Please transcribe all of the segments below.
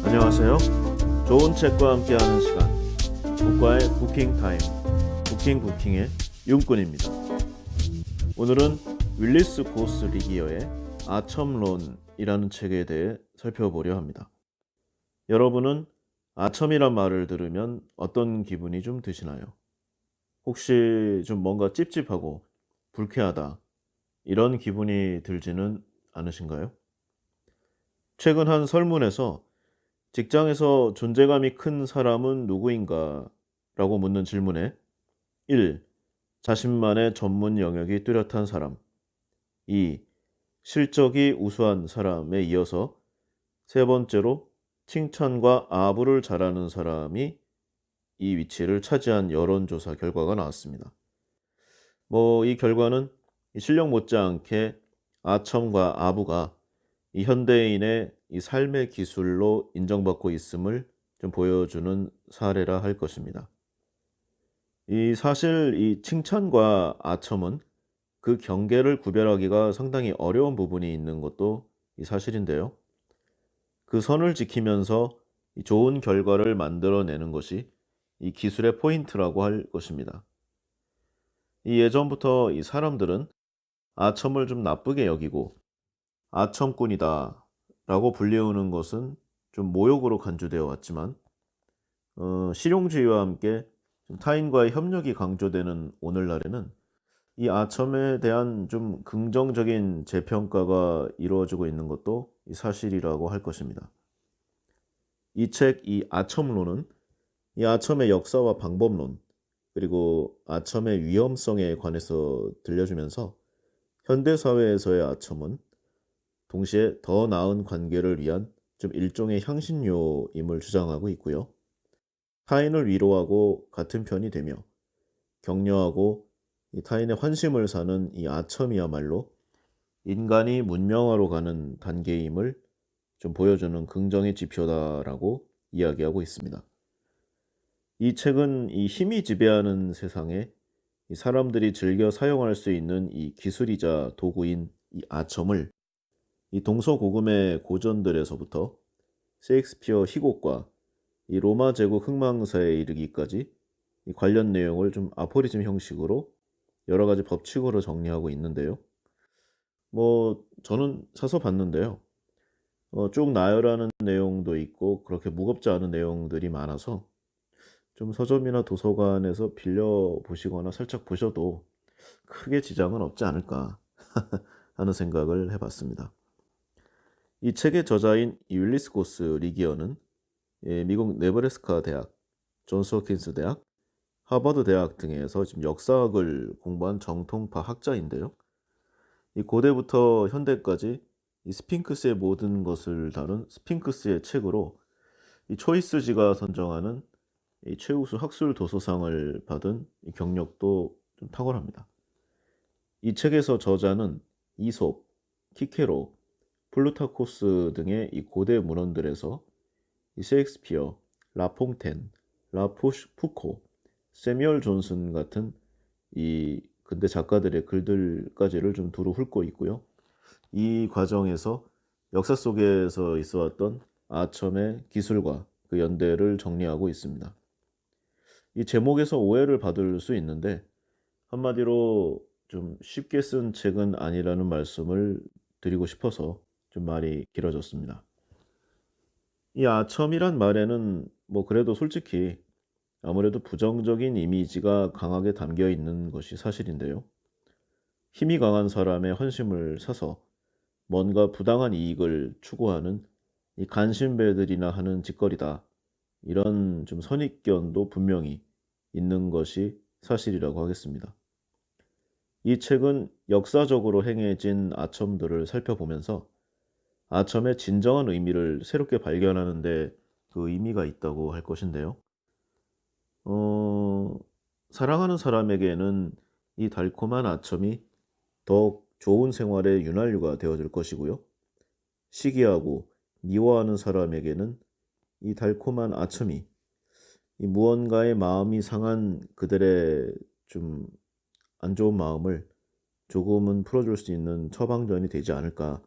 안녕하세요. 좋은 책과 함께하는 시간, 북과의 부킹 타임, 부킹의 윤꾼입니다. 오늘은 윌리스 고스 리기어의 아첨론이라는 책에 대해 살펴보려 합니다. 여러분은 아첨이란 말을 들으면 어떤 기분이 좀 드시나요? 혹시 좀 뭔가 찝찝하고 불쾌하다 이런 기분이 들지는 않으신가요? 최근 한 설문에서 직장에서 존재감이 큰 사람은 누구인가? 라고 묻는 질문에 1. 자신만의 전문 영역이 뚜렷한 사람, 2. 실적이 우수한 사람에 이어서 세 번째로 칭찬과 아부를 잘하는 사람이 이 위치를 차지한 여론조사 결과가 나왔습니다. 이 결과는 실력 못지않게 아첨과 아부가 이 현대인의 이 삶의 기술로 인정받고 있음을 좀 보여주는 사례라 할 것입니다. 사실 이 칭찬과 아첨은 그 경계를 구별하기가 상당히 어려운 부분이 있는 것도 이 사실인데요. 그 선을 지키면서 이 좋은 결과를 만들어내는 것이 이 기술의 포인트라고 할 것입니다. 예전부터 이 사람들은 아첨을 좀 나쁘게 여기고 아첨꾼이다 라고 불리우는 것은 좀 모욕으로 간주되어 왔지만 실용주의와 함께 좀 타인과의 협력이 강조되는 오늘날에는 이 아첨에 대한 좀 긍정적인 재평가가 이루어지고 있는 것도 이 사실이라고 할 것입니다. 이 책 이 아첨론은 이 아첨의 역사와 방법론 그리고 아첨의 위험성에 관해서 들려주면서 현대사회에서의 아첨은 동시에 더 나은 관계를 위한 좀 일종의 향신료임을 주장하고 있고요. 타인을 위로하고 같은 편이 되며 격려하고 이 타인의 환심을 사는 이 아첨이야말로 인간이 문명화로 가는 단계임을 좀 보여주는 긍정의 지표다라고 이야기하고 있습니다. 이 책은 이 힘이 지배하는 세상에 이 사람들이 즐겨 사용할 수 있는 이 기술이자 도구인 이 아첨을 이 동서고금의 고전들에서부터 셰익스피어 희곡과 이 로마 제국 흥망사에 이르기까지 이 관련 내용을 좀 아포리즘 형식으로 여러 가지 법칙으로 정리하고 있는데요. 저는 사서 봤는데요. 쭉 나열하는 내용도 있고 그렇게 무겁지 않은 내용들이 많아서 좀 서점이나 도서관에서 빌려 보시거나 살짝 보셔도 크게 지장은 없지 않을까 하는 생각을 해봤습니다. 이 책의 저자인 윌리스 고스 리기어는 미국 네브래스카 대학, 존스 홉킨스 대학, 하버드 대학 등에서 지금 역사학을 공부한 정통파 학자인데요. 이 고대부터 현대까지 이 스핑크스의 모든 것을 다룬 스핑크스의 책으로 이 초이스지가 선정하는 이 최우수 학술 도서상을 받은 이 경력도 좀 탁월합니다. 이 책에서 저자는 이솝, 키케로, 플루타코스 등의 이 고대 문헌들에서 이 셰익스피어, 라퐁텐, 푸코, 세뮤얼 존슨 같은 이 근대 작가들의 글들까지를 좀 두루 훑고 있고요. 이 과정에서 역사 속에서 있어왔던 아첨의 기술과 그 연대를 정리하고 있습니다. 이 제목에서 오해를 받을 수 있는데 한마디로 좀 쉽게 쓴 책은 아니라는 말씀을 드리고 싶어서 좀 말이 길어졌습니다. 이 아첨이란 말에는 그래도 솔직히 아무래도 부정적인 이미지가 강하게 담겨 있는 것이 사실인데요. 힘이 강한 사람의 헌심을 사서 뭔가 부당한 이익을 추구하는 이 간신배들이나 하는 짓거리다. 이런 좀 선입견도 분명히 있는 것이 사실이라고 하겠습니다. 이 책은 역사적으로 행해진 아첨들을 살펴보면서 아첨의 진정한 의미를 새롭게 발견하는 데 그 의미가 있다고 할 것인데요. 사랑하는 사람에게는 이 달콤한 아첨이 더욱 좋은 생활의 윤활유가 되어줄 것이고요. 시기하고 미워하는 사람에게는 이 달콤한 아첨이 이 무언가의 마음이 상한 그들의 좀 안 좋은 마음을 조금은 풀어줄 수 있는 처방전이 되지 않을까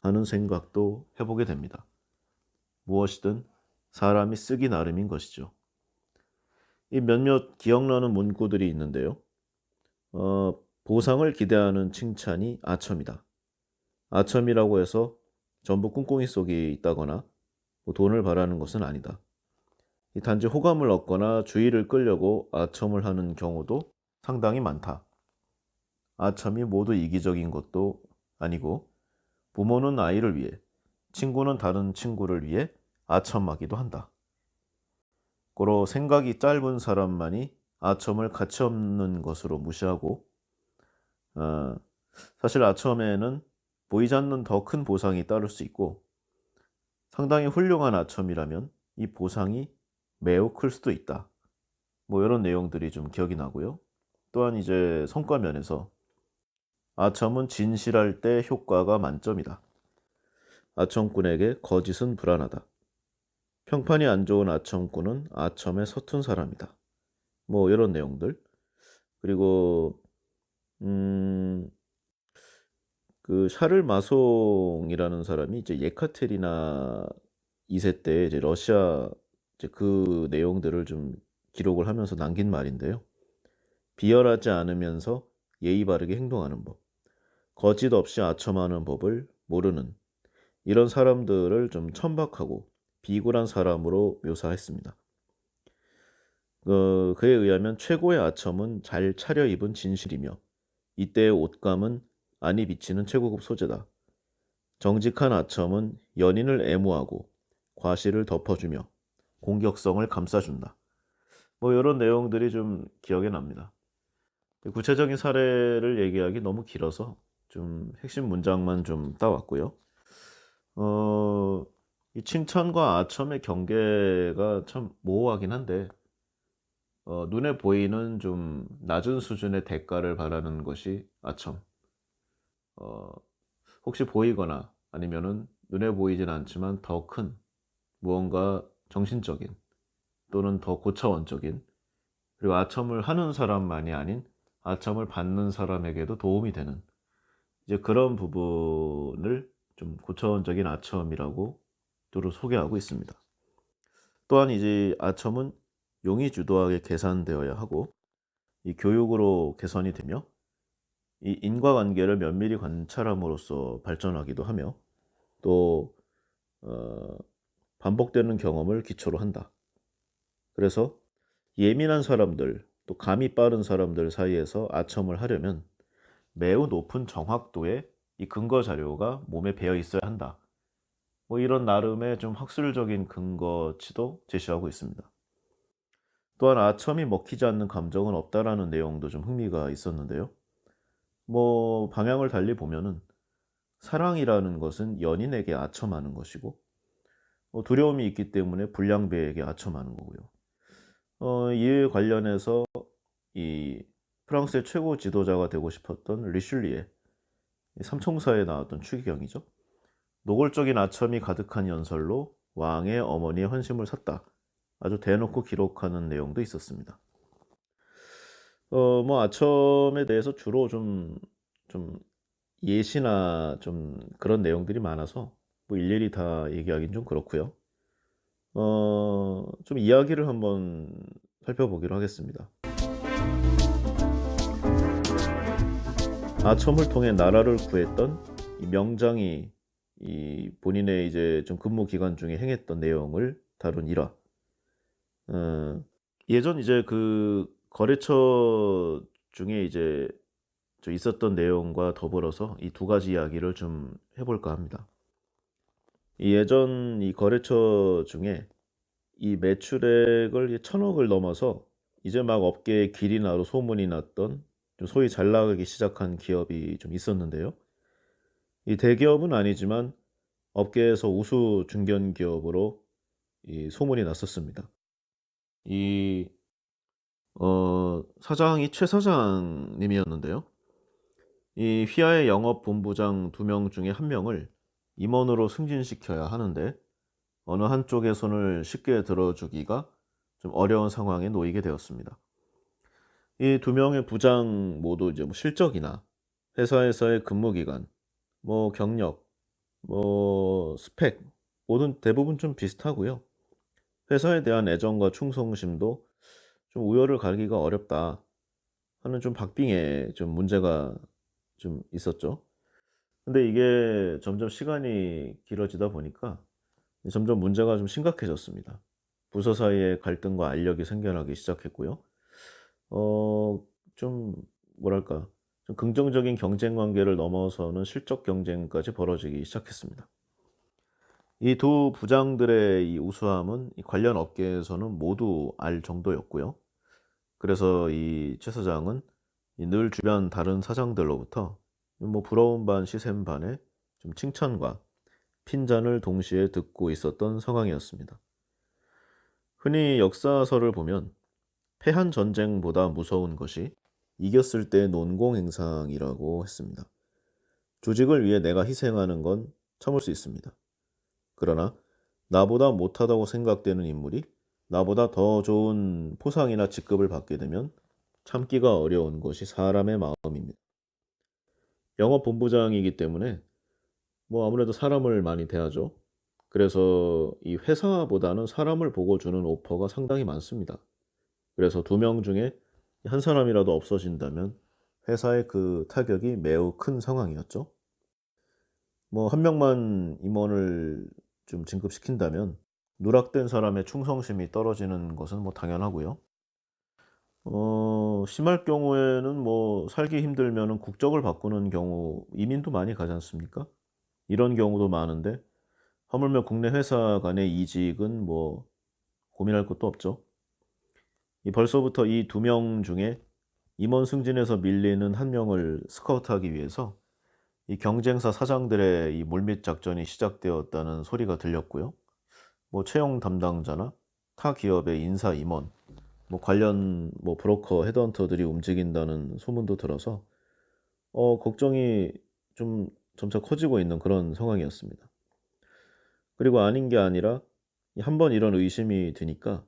하는 생각도 해보게 됩니다. 무엇이든 사람이 쓰기 나름인 것이죠. 이 몇몇 기억나는 문구들이 있는데요. 보상을 기대하는 칭찬이 아첨이다. 아첨이라고 해서 전부 꿍꿍이 속이 있다거나 뭐 돈을 바라는 것은 아니다. 이 단지 호감을 얻거나 주의를 끌려고 아첨을 하는 경우도 상당히 많다. 아첨이 모두 이기적인 것도 아니고 부모는 아이를 위해, 친구는 다른 친구를 위해 아첨하기도 한다. 고로 생각이 짧은 사람만이 아첨을 가치없는 것으로 무시하고 어, 사실 아첨에는 보이지 않는 더 큰 보상이 따를 수 있고 상당히 훌륭한 아첨이라면 이 보상이 매우 클 수도 있다. 뭐 이런 내용들이 좀 기억이 나고요. 또한 이제 성과 면에서 아첨은 진실할 때 효과가 만점이다. 아첨꾼에게 거짓은 불안하다. 평판이 안 좋은 아첨꾼은 아첨에 서툰 사람이다. 뭐 이런 내용들. 그리고 음, 그 샤를 마송이라는 사람이 이제 예카테리나 2세 때 이제 러시아 이제 그 내용들을 좀 기록을 하면서 남긴 말인데요. 비열하지 않으면서 예의 바르게 행동하는 법, 거짓 없이 아첨하는 법을 모르는 이런 사람들을 좀 천박하고 비굴한 사람으로 묘사했습니다. 그에 의하면 최고의 아첨은 잘 차려입은 진실이며 이때의 옷감은 안이 비치는 최고급 소재다. 정직한 아첨은 연인을 애무하고 과실을 덮어주며 공격성을 감싸준다. 뭐 이런 내용들이 좀 기억에 납니다. 구체적인 사례를 얘기하기 너무 길어서 좀 핵심 문장만 좀 따왔고요. 이 칭찬과 아첨의 경계가 참 모호하긴 한데 눈에 보이는 좀 낮은 수준의 대가를 바라는 것이 아첨. 어, 혹시 보이거나 아니면은 눈에 보이진 않지만 더 큰 무언가 정신적인 또는 더 고차원적인 그리고 아첨을 하는 사람만이 아닌 아첨을 받는 사람에게도 도움이 되는 이제 그런 부분을 좀 고차원적인 아첨이라고 두루 소개하고 있습니다. 또한 이제 아첨은 용의주도하게 계산되어야 하고 이 교육으로 개선이 되며 이 인과관계를 면밀히 관찰함으로써 발전하기도 하며 또 어, 반복되는 경험을 기초로 한다. 그래서 예민한 사람들 또 감이 빠른 사람들 사이에서 아첨을 하려면 매우 높은 정확도의 이 근거 자료가 몸에 배어 있어야 한다. 뭐 이런 나름의 좀 학술적인 근거치도 제시하고 있습니다. 또한 아첨이 먹히지 않는 감정은 없다라는 내용도 좀 흥미가 있었는데요. 뭐 방향을 달리 보면은 사랑이라는 것은 연인에게 아첨하는 것이고 두려움이 있기 때문에 불량배에게 아첨하는 거고요. 이에 관련해서 이 프랑스의 최고 지도자가 되고 싶었던 리슐리에 삼총사에 나왔던 추기경이죠. 노골적인 아첨이 가득한 연설로 왕의 어머니의 헌심을 샀다. 아주 대놓고 기록하는 내용도 있었습니다. 뭐 아첨에 대해서 주로 좀 예시나 좀 그런 내용들이 많아서 뭐 일일이 다 얘기하긴 좀 그렇고요. 좀 이야기를 한번 살펴보기로 하겠습니다. 아첨을 통해 나라를 구했던 이 명장이 이 본인의 이제 좀 근무 기간 중에 행했던 내용을 다룬 일화. 어, 예전 이제 그 거래처 중에 이제 저 있었던 내용과 더불어서 이 두 가지 이야기를 좀 해볼까 합니다. 이 예전 이 거래처 중에 이 매출액을 1,000억을 넘어서 이제 막 업계에 길이 나로 소문이 났던 좀 소위 잘 나가기 시작한 기업이 좀 있었는데요. 이 대기업은 아니지만 업계에서 우수 중견 기업으로 이 소문이 났었습니다. 이 사장이 최 사장님이었는데요. 이 휘하의 영업 본부장 2명 중에 1명을 임원으로 승진시켜야 하는데 어느 한쪽의 손을 쉽게 들어주기가 좀 어려운 상황에 놓이게 되었습니다. 이 2명의 부장 모두 이제 뭐 실적이나 회사에서의 근무 기간, 뭐 경력, 뭐 스펙 모든 대부분 좀 비슷하고요. 회사에 대한 애정과 충성심도 좀 우열을 가리기가 어렵다 하는 좀 박빙의 좀 문제가 좀 있었죠. 근데 이게 점점 시간이 길어지다 보니까 점점 문제가 좀 심각해졌습니다. 부서 사이에 갈등과 알력이 생겨나기 시작했고요. 어 좀 뭐랄까 좀 긍정적인 경쟁 관계를 넘어서는 실적 경쟁까지 벌어지기 시작했습니다. 이 두 부장들의 이 우수함은 이 관련 업계에서는 모두 알 정도였고요. 그래서 이 최 사장은 이 늘 주변 다른 사장들로부터 뭐 부러움 반 시샘 반의 좀 칭찬과 핀잔을 동시에 듣고 있었던 상황이었습니다. 흔히 역사서를 보면 패한 전쟁보다 무서운 것이 이겼을 때의 논공행상이라고 했습니다. 조직을 위해 내가 희생하는 건 참을 수 있습니다. 그러나 나보다 못하다고 생각되는 인물이 나보다 더 좋은 포상이나 직급을 받게 되면 참기가 어려운 것이 사람의 마음입니다. 영업본부장이기 때문에 뭐 아무래도 사람을 많이 대하죠. 그래서 이 회사보다는 사람을 보고 주는 오퍼가 상당히 많습니다. 그래서 두 명 중에 한 사람이라도 없어진다면 회사의 그 타격이 매우 큰 상황이었죠. 뭐 한 명만 임원을 좀 진급시킨다면 누락된 사람의 충성심이 떨어지는 것은 뭐 당연하고요. 심할 경우에는 뭐 살기 힘들면은 국적을 바꾸는 경우 이민도 많이 가지 않습니까? 이런 경우도 많은데 하물며 국내 회사 간의 이직은 뭐 고민할 것도 없죠. 이 벌써부터 이 두 명 중에 임원 승진에서 밀리는 한 명을 스카우트하기 위해서 이 경쟁사 사장들의 이 물밑 작전이 시작되었다는 소리가 들렸고요. 뭐 채용 담당자나 타 기업의 인사 임원, 뭐 관련 뭐 브로커, 헤드헌터들이 움직인다는 소문도 들어서 걱정이 좀 점차 커지고 있는 그런 상황이었습니다. 그리고 아닌 게 아니라 한 번 이런 의심이 드니까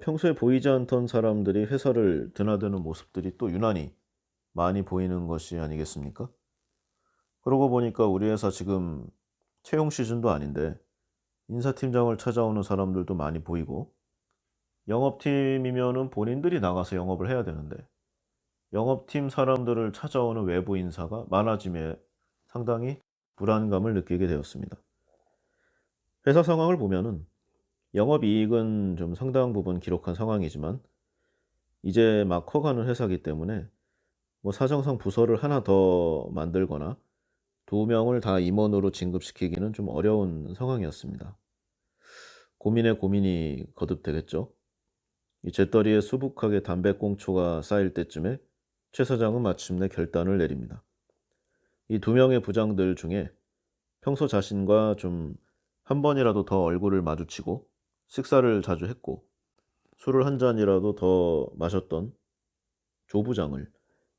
평소에 보이지 않던 사람들이 회사를 드나드는 모습들이 또 유난히 많이 보이는 것이 아니겠습니까? 그러고 보니까 우리 회사 지금 채용 시즌도 아닌데 인사팀장을 찾아오는 사람들도 많이 보이고 영업팀이면은 본인들이 나가서 영업을 해야 되는데 영업팀 사람들을 찾아오는 외부 인사가 많아짐에 상당히 불안감을 느끼게 되었습니다. 회사 상황을 보면은 영업이익은 좀 상당 부분 기록한 상황이지만 이제 막 커가는 회사이기 때문에 뭐 사정상 부서를 하나 더 만들거나 두 명을 다 임원으로 진급시키기는 좀 어려운 상황이었습니다. 고민에 고민이 거듭되겠죠. 이 재떨이에 수북하게 담배꽁초가 쌓일 때쯤에 최 사장은 마침내 결단을 내립니다. 이 두 명의 부장들 중에 평소 자신과 좀 한 번이라도 더 얼굴을 마주치고 식사를 자주 했고 술을 한 잔이라도 더 마셨던 조 부장을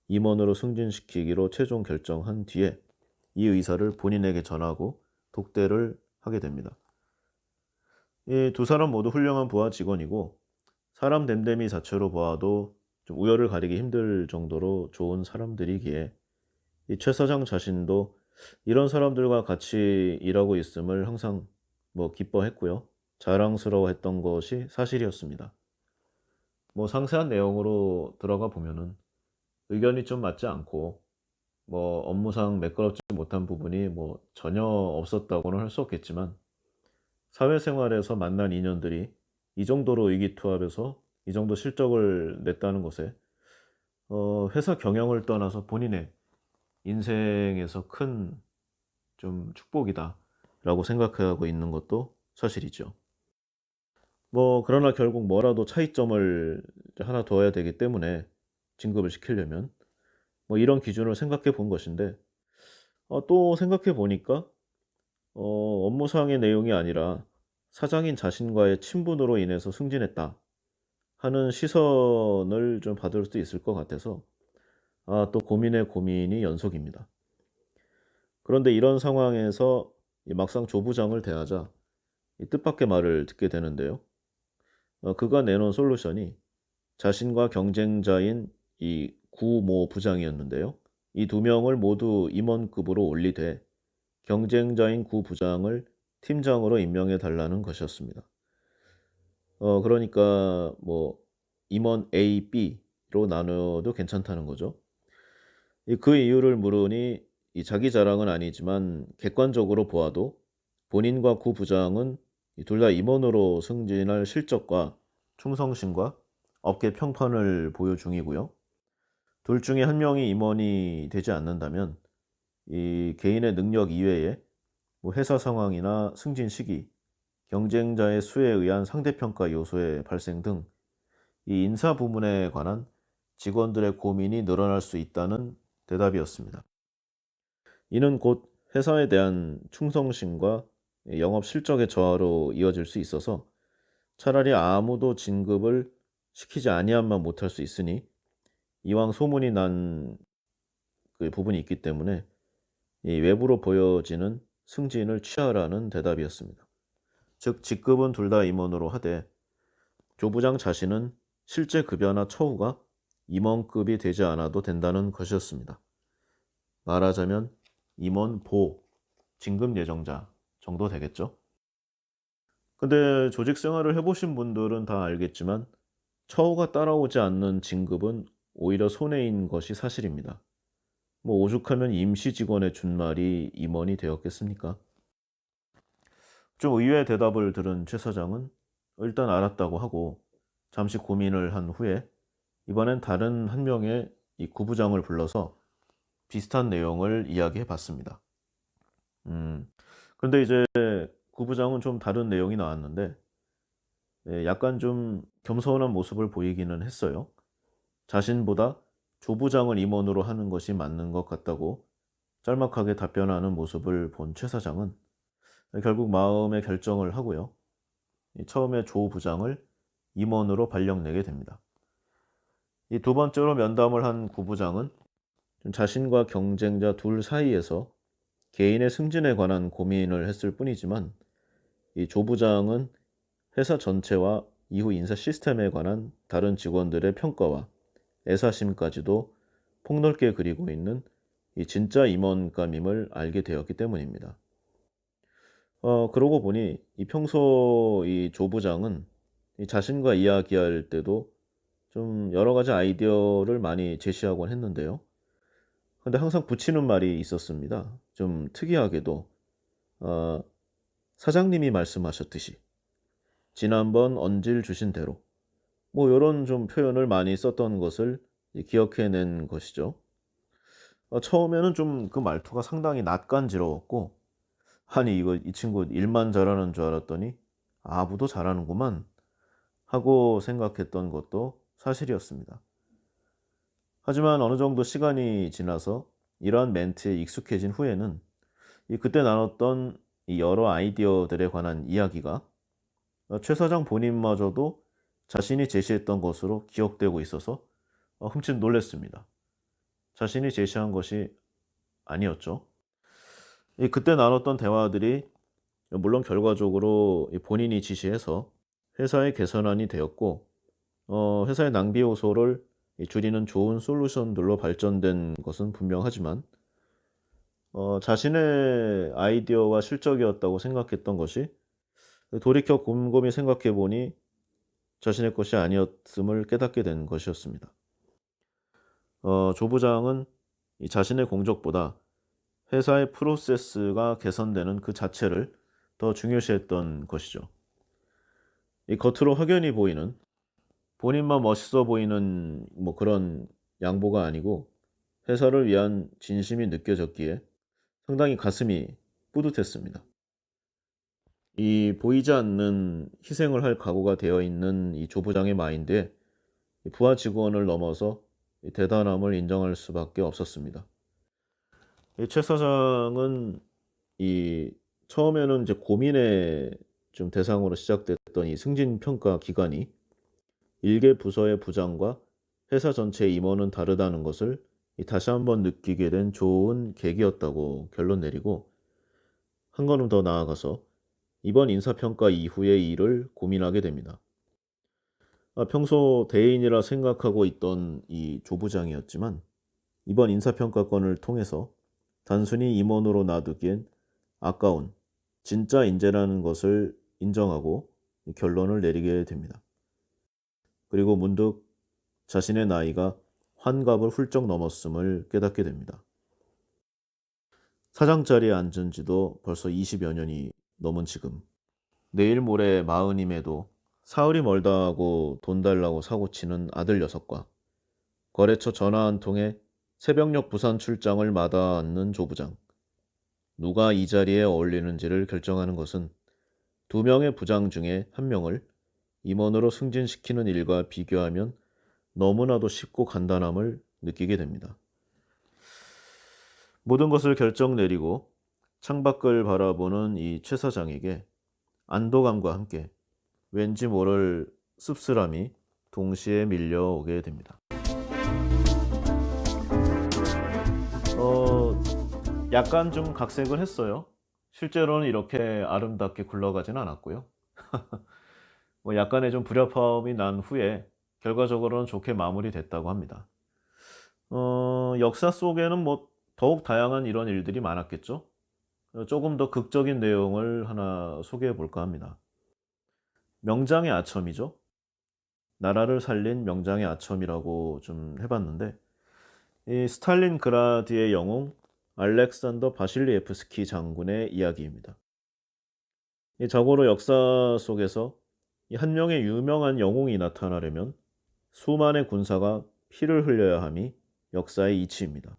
임원으로 승진시키기로 최종 결정한 뒤에 이 의사를 본인에게 전하고 독대를 하게 됩니다. 이 두 사람 모두 훌륭한 부하 직원이고 사람 됨됨이 자체로 보아도 좀 우열을 가리기 힘들 정도로 좋은 사람들이기에 이 최 사장 자신도 이런 사람들과 같이 일하고 있음을 항상 뭐 기뻐했고요. 자랑스러워했던 것이 사실이었습니다. 뭐 상세한 내용으로 들어가 보면은 의견이 좀 맞지 않고 뭐 업무상 매끄럽지 못한 부분이 뭐 전혀 없었다고는 할 수 없겠지만 사회생활에서 만난 인연들이 이 정도로 의기투합해서 이 정도 실적을 냈다는 것에 회사 경영을 떠나서 본인의 인생에서 큰 좀 축복이다라고 생각하고 있는 것도 사실이죠. 뭐 그러나 결국 뭐라도 차이점을 이제 하나 둬야 되기 때문에 진급을 시키려면 뭐 이런 기준을 생각해 본 것인데 또 생각해 보니까 업무상의 내용이 아니라 사장인 자신과의 친분으로 인해서 승진했다 하는 시선을 좀 받을 수도 있을 것 같아서 또 고민의 고민이 연속입니다. 그런데 이런 상황에서 이 막상 조 부장을 대하자 이 뜻밖의 말을 듣게 되는데요. 그가 내놓은 솔루션이 자신과 경쟁자인 이 구모 부장이었는데요. 이 두 명을 모두 임원급으로 올리되 경쟁자인 구 부장을 팀장으로 임명해 달라는 것이었습니다. 그러니까 뭐 임원 A, B로 나눠도 괜찮다는 거죠. 그 이유를 물으니 이 자기 자랑은 아니지만 객관적으로 보아도 본인과 구 부장은 둘 다 임원으로 승진할 실적과 충성심과 업계 평판을 보여 중이고요. 둘 중에 한 명이 임원이 되지 않는다면 이 개인의 능력 이외에 뭐 회사 상황이나 승진 시기, 경쟁자의 수에 의한 상대평가 요소의 발생 등 이 인사 부문에 관한 직원들의 고민이 늘어날 수 있다는 대답이었습니다. 이는 곧 회사에 대한 충성심과 영업 실적의 저하로 이어질 수 있어서 차라리 아무도 진급을 시키지 아니함만 못할 수 있으니 이왕 소문이 난 그 부분이 있기 때문에 이 외부로 보여지는 승진을 취하라는 대답이었습니다. 즉 직급은 둘 다 임원으로 하되 조 부장 자신은 실제 급여나 처우가 임원급이 되지 않아도 된다는 것이었습니다. 말하자면 임원 보, 진급 예정자 정도 되겠죠. 근데 조직 생활을 해보신 분들은 다 알겠지만 처우가 따라오지 않는 진급은 오히려 손해인 것이 사실입니다. 뭐 오죽하면 임시 직원의 준말이 임원이 되었겠습니까? 좀 의외의 대답을 들은 최 사장은 일단 알았다고 하고 잠시 고민을 한 후에 이번엔 다른 한 명의 이 구부장을 불러서 비슷한 내용을 이야기해 봤습니다. 음, 근데 이제 구부장은 좀 다른 내용이 나왔는데 약간 좀 겸손한 모습을 보이기는 했어요. 자신보다 조부장을 임원으로 하는 것이 맞는 것 같다고 짤막하게 답변하는 모습을 본 최 사장은 결국 마음의 결정을 하고요. 처음에 조 부장을 임원으로 발령내게 됩니다. 이 두 번째로 면담을 한 구 부장은 좀 자신과 경쟁자 둘 사이에서 개인의 승진에 관한 고민을 했을 뿐이지만 이 조 부장은 회사 전체와 이후 인사 시스템에 관한 다른 직원들의 평가와 애사심까지도 폭넓게 그리고 있는 이 진짜 임원감임을 알게 되었기 때문입니다. 그러고 보니 이 평소 이 조 부장은 이 자신과 이야기할 때도 좀 여러 가지 아이디어를 많이 제시하곤 했는데요. 근데 항상 붙이는 말이 있었습니다. 좀 특이하게도 어, 사장님이 말씀하셨듯이 지난번 언질 주신 대로 뭐 요런 좀 표현을 많이 썼던 것을 기억해낸 것이죠. 처음에는 좀 그 말투가 상당히 낯간지러웠고 '아니 이거 이 친구 일만 잘하는 줄 알았더니 아부도 잘하는구만.' 하고 생각했던 것도 사실이었습니다. 하지만 어느 정도 시간이 지나서 이러한 멘트에 익숙해진 후에는 이 그때 나눴던 이 여러 아이디어들에 관한 이야기가 최 사장 본인마저도 자신이 제시했던 것으로 기억되고 있어서 흠칫 놀랐습니다. 자신이 제시한 것이 아니었죠. 그때 나눴던 대화들이 물론 결과적으로 이 본인이 지시해서 회사의 개선안이 되었고 회사의 낭비 요소를 줄이는 좋은 솔루션들로 발전된 것은 분명하지만 자신의 아이디어와 실적이었다고 생각했던 것이 돌이켜 곰곰이 생각해 보니 자신의 것이 아니었음을 깨닫게 된 것이었습니다. 조 부장은 이 자신의 공적보다 회사의 프로세스가 개선되는 그 자체를 더 중요시했던 것이죠. 이 겉으로 확연히 보이는 본인만 멋있어 보이는 뭐 그런 양보가 아니고 회사를 위한 진심이 느껴졌기에 상당히 가슴이 뿌듯했습니다. 이 보이지 않는 희생을 할 각오가 되어 있는 이 조 부장의 마인드에 이 부하 직원을 넘어서 이 대단함을 인정할 수밖에 없었습니다. 이 최 사장은 이 처음에는 이제 고민의 좀 대상으로 시작됐던 이 승진 평가 기간이 일개 부서의 부장과 회사 전체의 임원은 다르다는 것을 이 다시 한번 느끼게 된 좋은 계기였다고 결론 내리고 한 걸음 더 나아가서 이번 인사평가 이후의 일을 고민하게 됩니다. 평소 대인이라 생각하고 있던 이 조 부장이었지만 이번 인사평가권을 통해서 단순히 임원으로 놔두기엔 아까운 진짜 인재라는 것을 인정하고 결론을 내리게 됩니다. 그리고 문득 자신의 나이가 환갑을 훌쩍 넘었음을 깨닫게 됩니다. 사장 자리에 앉은 지도 벌써 20여 년이 넘은 지금, 내일 모레 마흔임에도 사흘이 멀다 하고 돈 달라고 사고치는 아들 녀석과 거래처 전화 한 통에 새벽녘 부산 출장을 마다 앉는 조부장, 누가 이 자리에 어울리는지를 결정하는 것은 두 명의 부장 중에 한 명을 임원으로 승진시키는 일과 비교하면 너무나도 쉽고 간단함을 느끼게 됩니다. 모든 것을 결정 내리고 창밖을 바라보는 이 최 사장에게 안도감과 함께 왠지 모를 씁쓸함이 동시에 밀려오게 됩니다. 어, 약간 좀 각색을 했어요. 실제로는 이렇게 아름답게 굴러가진 않았고요. 뭐 약간의 좀 불협화음이 난 후에 결과적으로는 좋게 마무리됐다고 합니다. 역사 속에는 뭐 더욱 다양한 이런 일들이 많았겠죠. 조금 더 극적인 내용을 하나 소개해 볼까 합니다. 명장의 아첨이죠. 나라를 살린 명장의 아첨이라고 좀 해봤는데, 이 스탈린그라드의 영웅 알렉산더 바실리에프스키 장군의 이야기입니다. 이 자고로 역사 속에서 이 한 명의 유명한 영웅이 나타나려면 수많은 군사가 피를 흘려야 함이 역사의 이치입니다.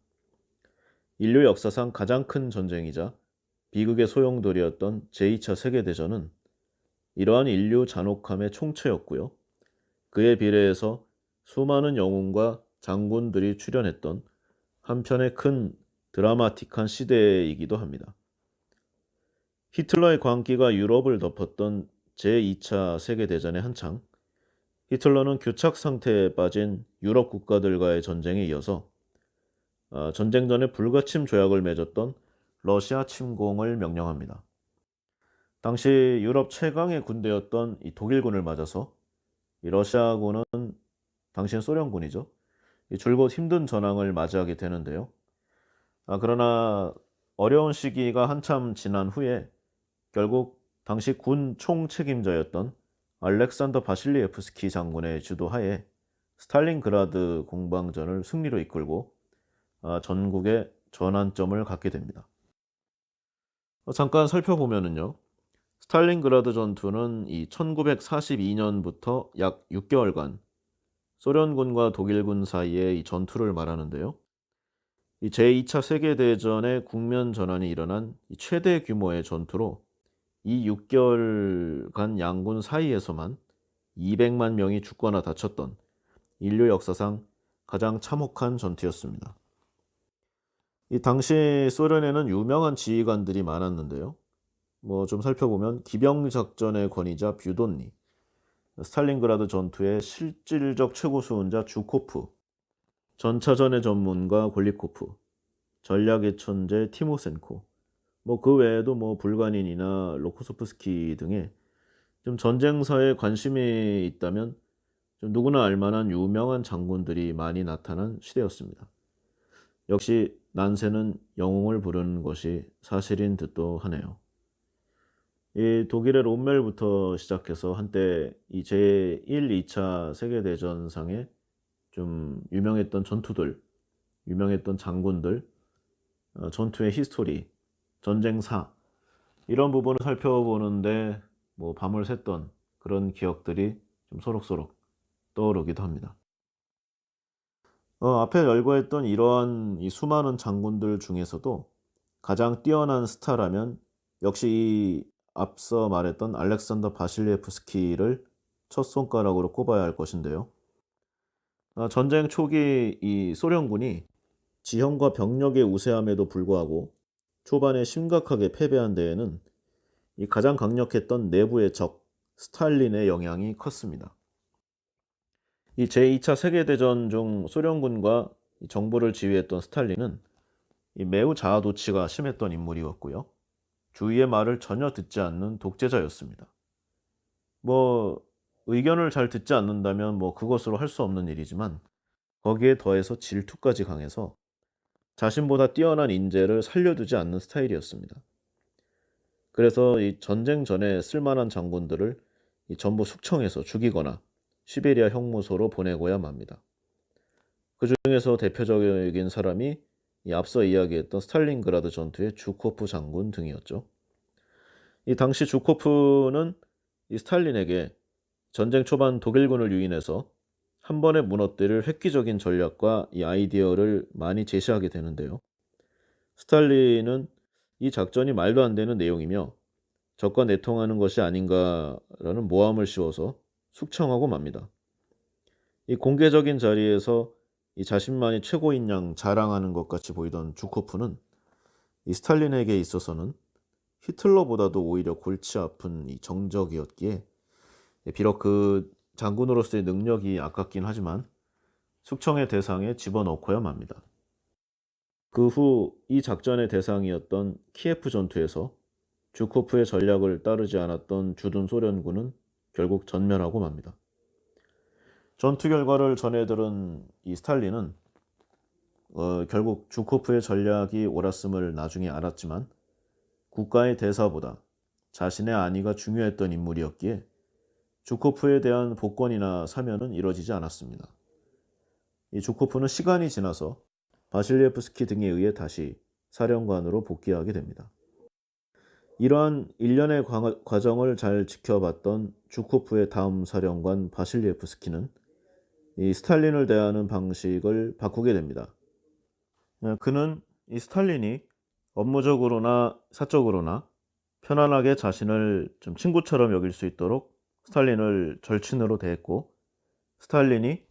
인류 역사상 가장 큰 전쟁이자 비극의 소용돌이였던 제2차 세계대전은 이러한 인류 잔혹함의 총체였고요. 그에 비례해서 수많은 영웅과 장군들이 출연했던 한편의 큰 드라마틱한 시대이기도 합니다. 히틀러의 광기가 유럽을 덮었던 제2차 세계대전의 한창, 히틀러는 교착 상태에 빠진 유럽 국가들과의 전쟁에 이어서 전쟁 전에 불가침 조약을 맺었던 러시아 침공을 명령합니다. 당시 유럽 최강의 군대였던 이 독일군을 맞아서 이 러시아군은, 당시엔 소련군이죠, 이 줄곧 힘든 전황을 맞이하게 되는데요. 그러나 어려운 시기가 한참 지난 후에 결국 당시 군 총책임자였던 알렉산더 바실리에프스키 장군의 주도하에 스탈린그라드 공방전을 승리로 이끌고 전국의 전환점을 갖게 됩니다. 잠깐 살펴보면은요, 스탈린그라드 전투는 이 1942년부터 약 6개월간 소련군과 독일군 사이의 이 전투를 말하는데요. 이 제2차 세계대전의 국면 전환이 일어난 이 최대 규모의 전투로 이 6개월간 양군 사이에서만 200만 명이 죽거나 다쳤던 인류 역사상 가장 참혹한 전투였습니다. 이 당시 소련에는 유명한 지휘관들이 많았는데요. 뭐 좀 살펴보면 기병작전의 권위자 뷰돈니, 스탈린그라드 전투의 실질적 최고 수훈자 주코프, 전차전의 전문가 골리코프, 전략의 천재 티모센코, 뭐 그 외에도 뭐 불가닌이나 로코소프스키 등의 좀 전쟁사에 관심이 있다면 좀 누구나 알만한 유명한 장군들이 많이 나타난 시대였습니다. 역시 난세는 영웅을 부르는 것이 사실인 듯도 하네요. 이 독일의 롬멜부터 시작해서 한때 이 제1, 2차 세계대전상에 좀 유명했던 전투들, 유명했던 장군들, 전투의 히스토리, 전쟁사, 이런 부분을 살펴보는데 뭐 밤을 샜던 그런 기억들이 좀 소록소록 떠오르기도 합니다. 앞에 열거했던 이러한 이 수많은 장군들 중에서도 가장 뛰어난 스타라면 역시 이 앞서 말했던 알렉산더 바실리에프스키를 첫 손가락으로 꼽아야 할 것인데요. 전쟁 초기 이 소련군이 지형과 병력의 우세함에도 불구하고 초반에 심각하게 패배한 데에는 이 가장 강력했던 내부의 적 스탈린의 영향이 컸습니다. 이 제2차 세계대전 중 소련군과 정부를 지휘했던 스탈린은 이 매우 자아도취가 심했던 인물이었고요. 주위의 말을 전혀 듣지 않는 독재자였습니다. 뭐 의견을 잘 듣지 않는다면 뭐 그것으로 할 수 없는 일이지만 거기에 더해서 질투까지 강해서 자신보다 뛰어난 인재를 살려두지 않는 스타일이었습니다. 그래서 이 전쟁 전에 쓸만한 장군들을 전부 숙청해서 죽이거나 시베리아 형무소로 보내고야 맙니다. 그 중에서 대표적인 사람이 앞서 이야기했던 스탈린그라드 전투의 주코프 장군 등이었죠. 이 당시 주코프는 이 스탈린에게 전쟁 초반 독일군을 유인해서 한 번에 무너뜨릴 획기적인 전략과 이 아이디어를 많이 제시하게 되는데요. 스탈린은 이 작전이 말도 안 되는 내용이며 적과 내통하는 것이 아닌가라는 모함을 씌워서 숙청하고 맙니다. 이 공개적인 자리에서 이 자신만이 최고인 양 자랑하는 것 같이 보이던 주코프는 이 스탈린에게 있어서는 히틀러보다도 오히려 골치 아픈 이 정적이었기에, 비록 그 장군으로서의 능력이 아깝긴 하지만 숙청의 대상에 집어넣고야 맙니다. 그 후 이 작전의 대상이었던 키예프 전투에서 주코프의 전략을 따르지 않았던 주둔 소련군은 결국 전멸하고 맙니다. 전투 결과를 전해 들은 이 스탈린은 결국 주코프의 전략이 옳았음을 나중에 알았지만 국가의 대사보다 자신의 안위가 중요했던 인물이었기에 주코프에 대한 복권이나 사면은 이뤄지지 않았습니다. 이 주코프는 시간이 지나서 바실리에프스키 등에 의해 다시 사령관으로 복귀하게 됩니다. 이러한 일련의 과정을 잘 지켜봤던 주코프의 다음 사령관 바실리에프스키는 이 스탈린을 대하는 방식을 바꾸게 됩니다. 그는 이 스탈린이 업무적으로나 사적으로나 편안하게 자신을 좀 친구처럼 여길 수 있도록 스탈린을 절친으로 대했고, 스탈린이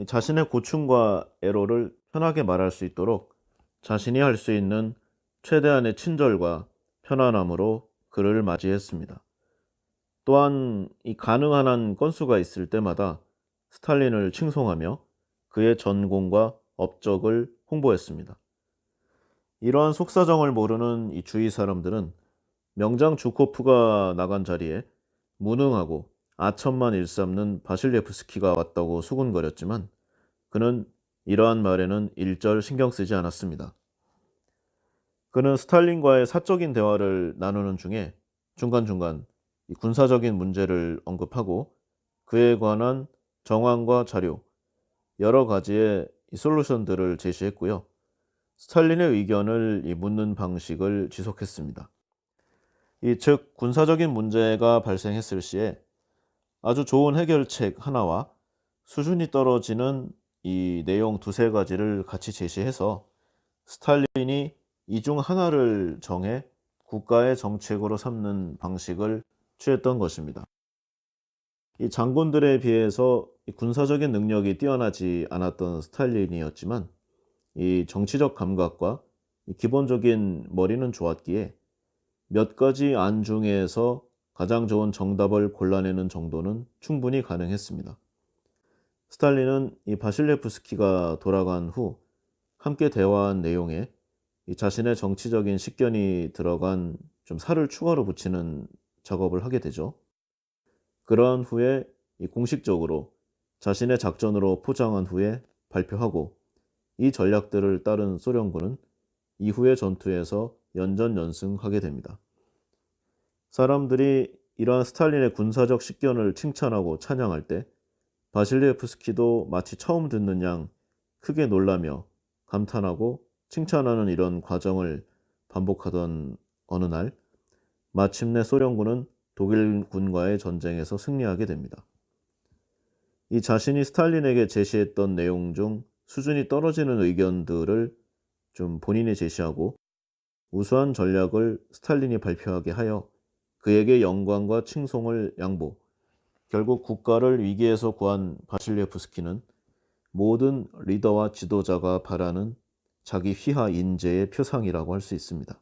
자신의 고충과 애로를 편하게 말할 수 있도록 자신이 할 수 있는 최대한의 친절과 편안함으로 그를 맞이했습니다. 또한 이 가능한 한 건수가 있을 때마다 스탈린을 칭송하며 그의 전공과 업적을 홍보했습니다. 이러한 속사정을 모르는 이 주위 사람들은 명장 주코프가 나간 자리에 무능하고 아첨만 일삼는 바실리에프스키가 왔다고 수군거렸지만 그는 이러한 말에는 일절 신경 쓰지 않았습니다. 그는 스탈린과의 사적인 대화를 나누는 중에 중간중간 이 군사적인 문제를 언급하고 그에 관한 정황과 자료, 여러 가지의 이 솔루션들을 제시했고요. 스탈린의 의견을 묻는 방식을 지속했습니다. 즉 군사적인 문제가 발생했을 시에 아주 좋은 해결책 하나와 수준이 떨어지는 이 내용 두세 가지를 같이 제시해서 스탈린이 이 중 하나를 정해 국가의 정책으로 삼는 방식을 취했던 것입니다. 이 장군들에 비해서 이 군사적인 능력이 뛰어나지 않았던 스탈린이었지만 이 정치적 감각과 이 기본적인 머리는 좋았기에 몇 가지 안 중에서 가장 좋은 정답을 골라내는 정도는 충분히 가능했습니다. 스탈린은 이 바실레프스키가 돌아간 후 함께 대화한 내용에 이 자신의 정치적인 식견이 들어간 좀 살을 추가로 붙이는 작업을 하게 되죠. 그러한 후에 이 공식적으로 자신의 작전으로 포장한 후에 발표하고, 이 전략들을 따른 소련군은 이후의 전투에서 연전연승하게 됩니다. 사람들이 이러한 스탈린의 군사적 식견을 칭찬하고 찬양할 때 바실리에프스키도 마치 처음 듣는 양 크게 놀라며 감탄하고 칭찬하는 이런 과정을 반복하던 어느 날 마침내 소련군은 독일군과의 전쟁에서 승리하게 됩니다. 이 자신이 스탈린에게 제시했던 내용 중 수준이 떨어지는 의견들을 좀 본인이 제시하고 우수한 전략을 스탈린이 발표하게 하여 그에게 영광과 칭송을 양보, 결국 국가를 위기에서 구한 바실리에프스키는 모든 리더와 지도자가 바라는 자기 휘하 인재의 표상이라고 할 수 있습니다.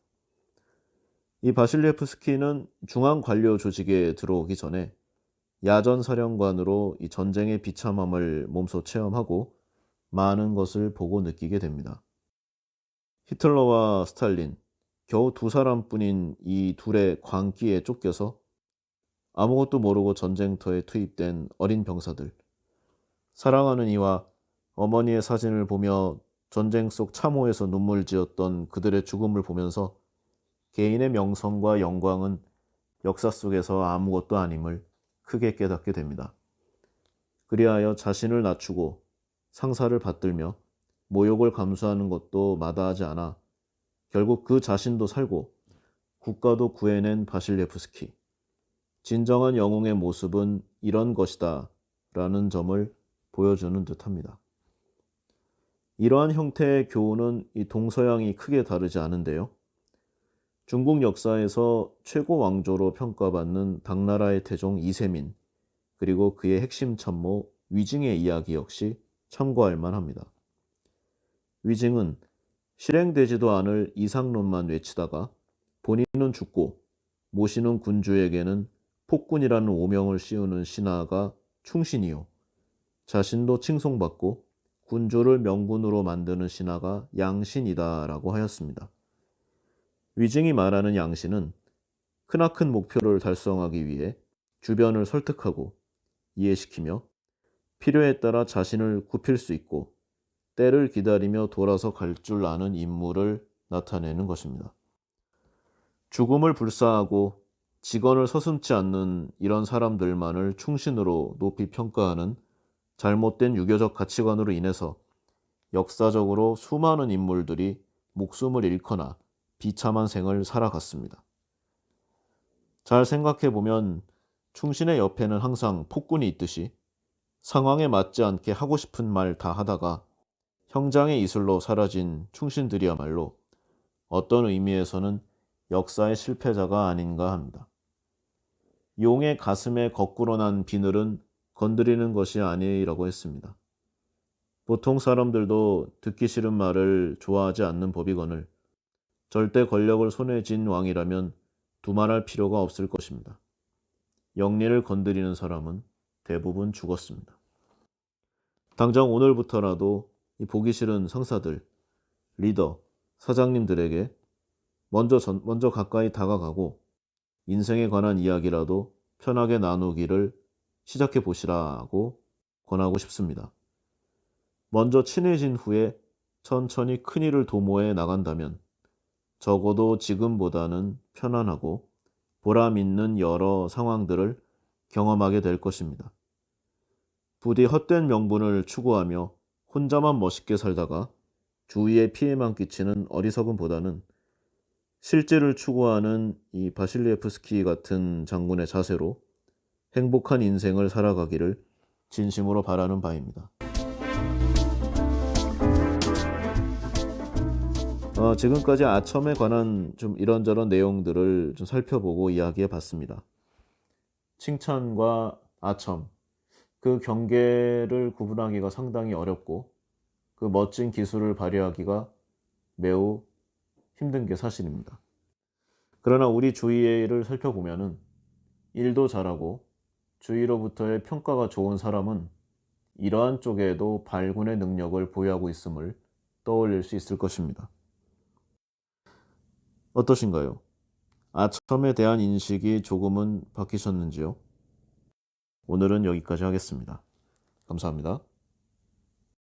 이 바실리에프스키는 중앙 관료 조직에 들어오기 전에 야전 사령관으로 이 전쟁의 비참함을 몸소 체험하고 많은 것을 보고 느끼게 됩니다. 히틀러와 스탈린, 겨우 두 사람뿐인 이 둘의 광기에 쫓겨서 아무것도 모르고 전쟁터에 투입된 어린 병사들, 사랑하는 이와 어머니의 사진을 보며 전쟁 속 참호에서 눈물 지었던 그들의 죽음을 보면서 개인의 명성과 영광은 역사 속에서 아무것도 아님을 크게 깨닫게 됩니다. 그리하여 자신을 낮추고 상사를 받들며 모욕을 감수하는 것도 마다하지 않아 결국 그 자신도 살고 국가도 구해낸 바실예프스키. 진정한 영웅의 모습은 이런 것이다 라는 점을 보여주는 듯합니다. 이러한 형태의 교훈은 이 동서양이 크게 다르지 않은데요. 중국 역사에서 최고 왕조로 평가받는 당나라의 태종 이세민, 그리고 그의 핵심 참모 위징의 이야기 역시 참고할 만합니다. 위징은 실행되지도 않을 이상론만 외치다가 본인은 죽고 모시는 군주에게는 폭군이라는 오명을 씌우는 신하가 충신이요, 자신도 칭송받고 군주를 명군으로 만드는 신하가 양신이다라고 하였습니다. 위징이 말하는 양신은 크나큰 목표를 달성하기 위해 주변을 설득하고 이해시키며 필요에 따라 자신을 굽힐 수 있고 때를 기다리며 돌아서 갈 줄 아는 인물을 나타내는 것입니다. 죽음을 불사하고 직언을 서슴지 않는 이런 사람들만을 충신으로 높이 평가하는 잘못된 유교적 가치관으로 인해서 역사적으로 수많은 인물들이 목숨을 잃거나 비참한 생을 살아갔습니다. 잘 생각해보면 충신의 옆에는 항상 폭군이 있듯이 상황에 맞지 않게 하고 싶은 말 다 하다가 형장의 이슬로 사라진 충신들이야말로 어떤 의미에서는 역사의 실패자가 아닌가 합니다. 용의 가슴에 거꾸로 난 비늘은 건드리는 것이 아니라고 했습니다. 보통 사람들도 듣기 싫은 말을 좋아하지 않는 법이거늘 절대 권력을 손에 쥔 왕이라면 두말할 필요가 없을 것입니다. 영리를 건드리는 사람은 대부분 죽었습니다. 당장 오늘부터라도 이 보기 싫은 상사들, 리더, 사장님들에게 먼저 가까이 다가가고 인생에 관한 이야기라도 편하게 나누기를 시작해 보시라고 권하고 싶습니다. 먼저 친해진 후에 천천히 큰일을 도모해 나간다면 적어도 지금보다는 편안하고 보람 있는 여러 상황들을 경험하게 될 것입니다. 부디 헛된 명분을 추구하며 혼자만 멋있게 살다가 주위에 피해만 끼치는 어리석음보다는 실제를 추구하는 이 바실리에프스키 같은 장군의 자세로 행복한 인생을 살아가기를 진심으로 바라는 바입니다. 지금까지 아첨에 관한 좀 이런저런 내용들을 좀 살펴보고 이야기해 봤습니다. 칭찬과 아첨, 그 경계를 구분하기가 상당히 어렵고 그 멋진 기술을 발휘하기가 매우 힘든 게 사실입니다. 그러나 우리 주위를 살펴보면은 일도 잘하고 주위로부터의 평가가 좋은 사람은 이러한 쪽에도 발군의 능력을 보유하고 있음을 떠올릴 수 있을 것입니다. 어떠신가요? 아첨에 대한 인식이 조금은 바뀌셨는지요? 오늘은 여기까지 하겠습니다. 감사합니다.